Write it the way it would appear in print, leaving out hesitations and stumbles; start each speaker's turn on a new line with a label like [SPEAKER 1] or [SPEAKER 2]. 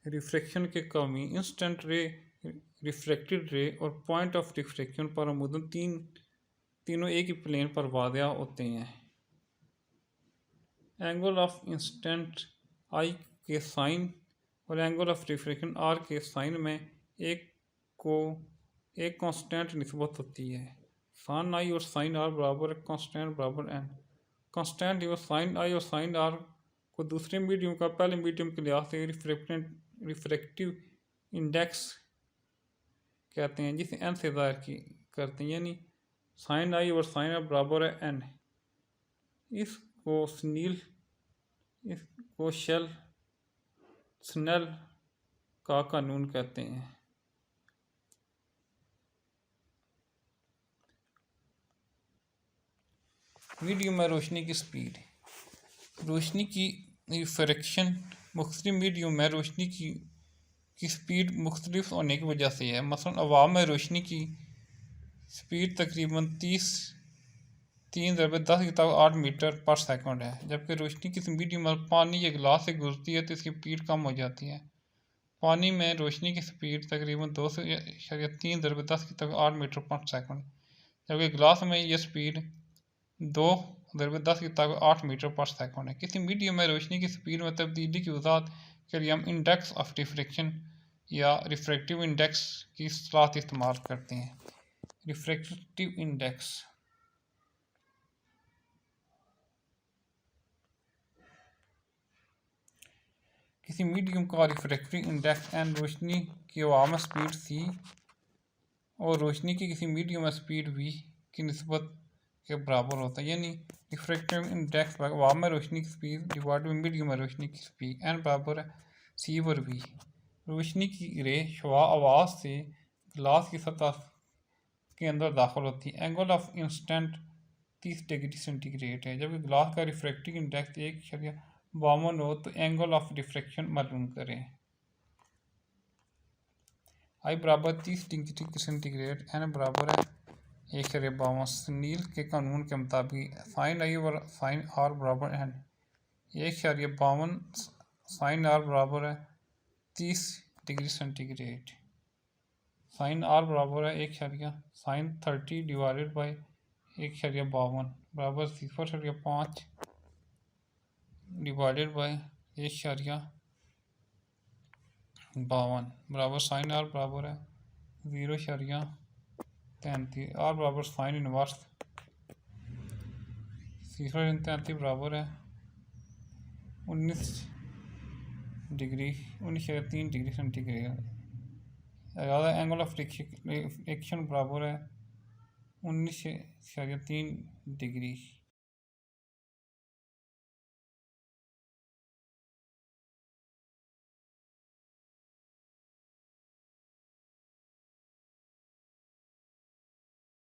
[SPEAKER 1] Refraction के कमी, instant रे, रिफ्रैक्टेड रे और पॉइंट ऑफ रिफ्रैक्शन पर अमूमन तीनों एक ही प्लेन पर वाक़या होते हैं। एंगल ऑफ इंस्टेंट आई के साइन और एंगल ऑफ रिफ्रैक्शन आर के साइन में एक कांस्टेंट निस्बत होती है। साइन आई और साइन आर बराबर कांस्टेंट बराबर एन। कांस्टेंट और साइन आई और साइन आर को दूसरे मीडियम का पहले मीडियम के लिहाज से रिफ्रैक्टिव इंडेक्स कहते हैं, जिसे एन से ज़ाहिर करते हैं, यानी साइन आई और साइन आर बराबर है एन। इसको स्नेल का कानून कहते हैं। मीडियम में रोशनी की स्पीड, रोशनी की रिफ्रैक्शन मुख्तलिफ मीडियम में रोशनी की स्पीड मुख्तलिफ होने की वजह से है। मसलन हवा में रोशनी की स्पीड तकरीबन 3×10⁸ मीटर पर सेकंड है, जबकि रोशनी किसी मीडियम में पानी या गिलास से गुजरती है तो इसकी स्पीड कम हो जाती है। पानी में रोशनी की स्पीड तकरीबन 2.3×10⁸ मीटर पर सेकंड, जबकि गिलास में यह स्पीड 2×10⁸ मीटर पर सेकंड है। किसी मीडियम में रोशनी की स्पीड में तब्दीली की वजाहत के लिए हम इंडेक्स ऑफ रिफ्रैक्शन या रिफ्रैक्टिव इंडेक्स की इस्तेलाह इस्तेमाल करते हैं। रिफ्रैक्टिव इंडेक्स किसी मीडियम का रिफ्रैक्टिव इंडेक्स एन रोशनी की हवा में स्पीड सी और रोशनी की किसी मीडियम में स्पीड वी की निस्बत के बराबर होता है। यानी रिफ्रैक्टिव इंडेक्स हवा में रोशनी की स्पीड डिवाइड बाई मीडियम में रोशनी की स्पीड, एन बराबर है सी और वी। रोशनी की रे शुआ आवाज़ से गिलास की सतह के अंदर दाखिल होती है। Angle of instant 30 degree centigrade है, जबकि गिलास का रिफ्रैक्टिव इंडेक्स 1.52 हो तो एंगल ऑफ रिफ्रैक्शन मालूम करें। आई बराबर 30 डिग्री सेंटीग्रेड, एन बराबर है 1.52। स्नील के कानून के मुताबिक साइन आई और साइन आर बराबर एन। 1.52 साइन आर बराबर है 30 डिग्री सेंटीग्रेड। साइन आर बराबर है साइन 30 डिवाइडेड बाई 1.52 बराबर 0.5 डिवाइडेड बाई 1.52 बराबर साइन आर बराबर है 0.33। आर बराबर साइन इनवर्स 0.33 बराबर है 19.3 डिग्री सेंटीग्रेड। ज़्यादा एंगल ऑफ रिफ्रैक्शन बराबर है 19.3 डिग्री।